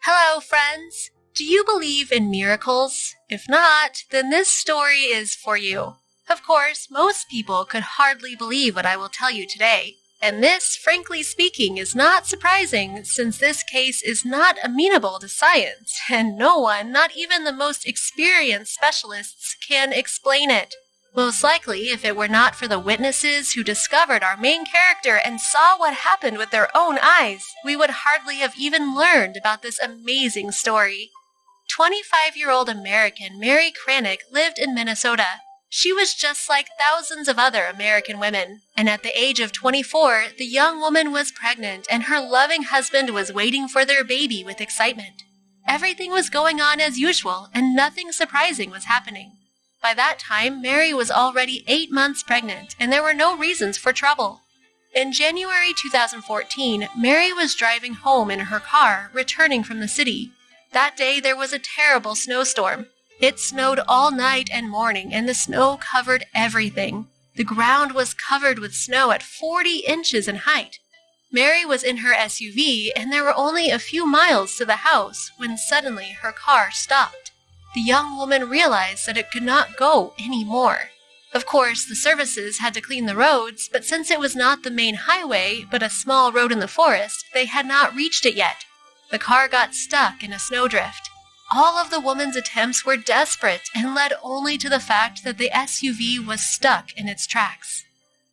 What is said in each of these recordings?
Hello, friends! Do you believe in miracles? If not, then this story is for you. Of course, most people could hardly believe what I will tell you today. And this, frankly speaking, is not surprising since this case is not amenable to science, and no one, not even the most experienced specialists, can explain it. Most likely, if it were not for the witnesses who discovered our main character and saw what happened with their own eyes, we would hardly have even learned about this amazing story. 25-year-old American Mary Kranick lived in Minnesota. She was just like thousands of other American women, and at the age of 24, the young woman was pregnant and her loving husband was waiting for their baby with excitement. Everything was going on as usual, and nothing surprising was happening. By that time, Mary was already 8 months pregnant, and there were no reasons for trouble. In January 2014, Mary was driving home in her car, returning from the city. That day, there was a terrible snowstorm. It snowed all night and morning, and the snow covered everything. The ground was covered with snow at 40 inches in height. Mary was in her SUV, and there were only a few miles to the house when suddenly her car stopped. The young woman realized that it could not go anymore. Of course, the services had to clean the roads, but since it was not the main highway, but a small road in the forest, they had not reached it yet. The car got stuck in a snowdrift. All of the woman's attempts were desperate and led only to the fact that the SUV was stuck in its tracks.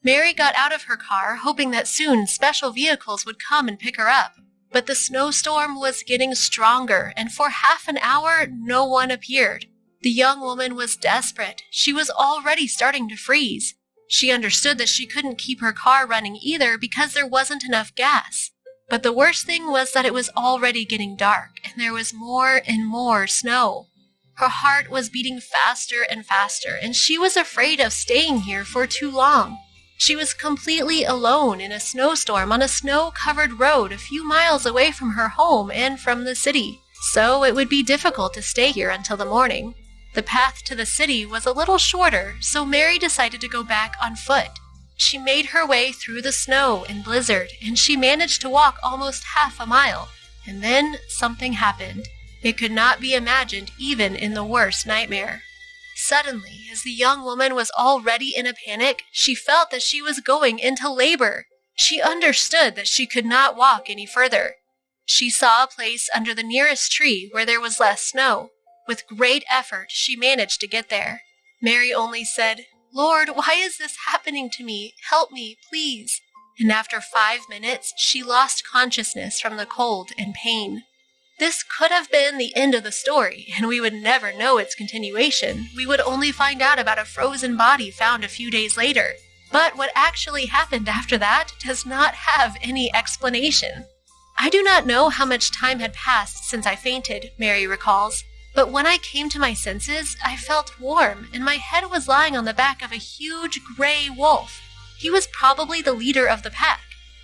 Mary got out of her car, hoping that soon special vehicles would come and pick her up. But the snowstorm was getting stronger, and for half an hour, no one appeared. The young woman was desperate. She was already starting to freeze. She understood that she couldn't keep her car running either because there wasn't enough gas. But the worst thing was that it was already getting dark, and there was more and more snow. Her heart was beating faster and faster, and she was afraid of staying here for too long. She was completely alone in a snowstorm on a snow-covered road a few miles away from her home and from the city, so it would be difficult to stay here until the morning. The path to the city was a little shorter, so Mary decided to go back on foot. She made her way through the snow and blizzard, and she managed to walk almost half a mile. And then something happened. It could not be imagined even in the worst nightmare. Suddenly, as the young woman was already in a panic, she felt that she was going into labor. She understood that she could not walk any further. She saw a place under the nearest tree where there was less snow. With great effort, she managed to get there. Mary only said, "Lord, why is this happening to me? Help me, please." And after 5 minutes, she lost consciousness from the cold and pain. This could have been the end of the story, and we would never know its continuation. We would only find out about a frozen body found a few days later. But what actually happened after that does not have any explanation. "I do not know how much time had passed since I fainted," Mary recalls. "But when I came to my senses, I felt warm, and my head was lying on the back of a huge gray wolf. He was probably the leader of the pack.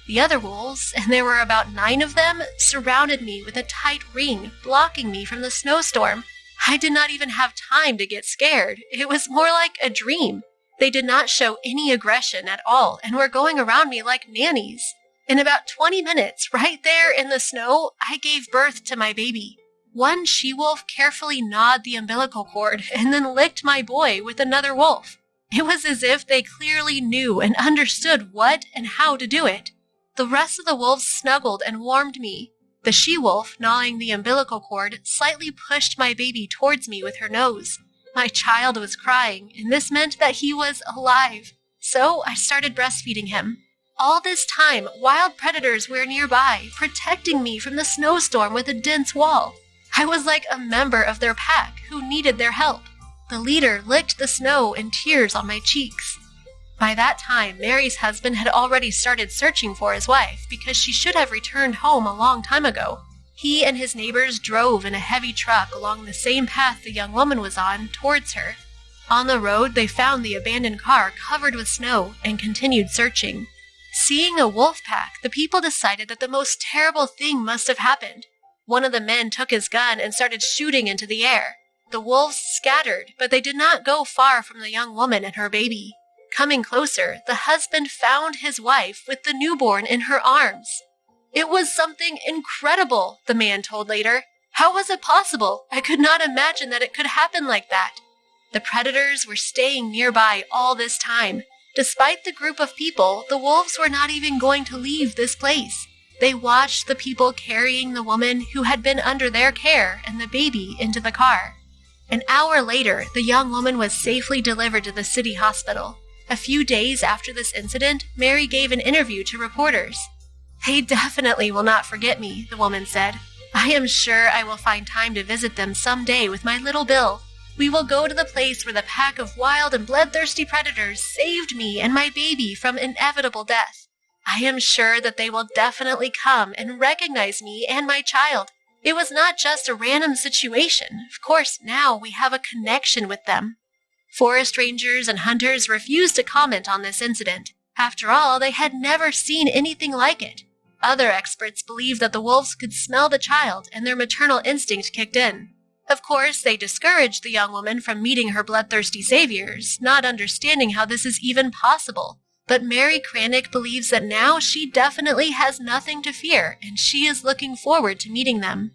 The other wolves, and there were about 9 of them, surrounded me with a tight ring, blocking me from the snowstorm. I did not even have time to get scared. It was more like a dream. They did not show any aggression at all, and were going around me like nannies. In about 20 minutes, right there in the snow, I gave birth to my baby. One she-wolf carefully gnawed the umbilical cord and then licked my boy with another wolf. It was as if they clearly knew and understood what and how to do it. The rest of the wolves snuggled and warmed me. The she-wolf, gnawing the umbilical cord, slightly pushed my baby towards me with her nose. My child was crying, and this meant that he was alive. So I started breastfeeding him. All this time, wild predators were nearby, protecting me from the snowstorm with a dense wall. I was like a member of their pack who needed their help. The leader licked the snow and tears on my cheeks. By that time, Mary's husband had already started searching for his wife because she should have returned home a long time ago. He and his neighbors drove in a heavy truck along the same path the young woman was on towards her. On the road, they found the abandoned car covered with snow and continued searching. Seeing a wolf pack, the people decided that the most terrible thing must have happened. One of the men took his gun and started shooting into the air. The wolves scattered, but they did not go far from the young woman and her baby. Coming closer, the husband found his wife with the newborn in her arms. "It was something incredible," the man told later. How was it possible? I could not imagine that it could happen like that. The predators were staying nearby all this time. Despite the group of people, the wolves were not even going to leave this place. They watched the people carrying the woman who had been under their care and the baby into the car. An hour later, the young woman was safely delivered to the city hospital. A few days after this incident, Mary gave an interview to reporters. "They definitely will not forget me," the woman said. "I am sure I will find time to visit them someday with my little Bill. We will go to the place where the pack of wild and bloodthirsty predators saved me and my baby from inevitable death. I am sure that they will definitely come and recognize me and my child. It was not just a random situation. Of course, now we have a connection with them." Forest rangers and hunters refused to comment on this incident. After all, they had never seen anything like it. Other experts believed that the wolves could smell the child and their maternal instinct kicked in. Of course, they discouraged the young woman from meeting her bloodthirsty saviors, not understanding how this is even possible. But Mary Kranick believes that now she definitely has nothing to fear, and she is looking forward to meeting them.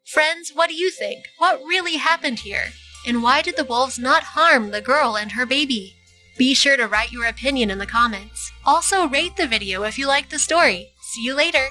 Friends, what do you think? What really happened here? And why did the wolves not harm the girl and her baby? Be sure to write your opinion in the comments. Also, rate the video if you liked the story. See you later!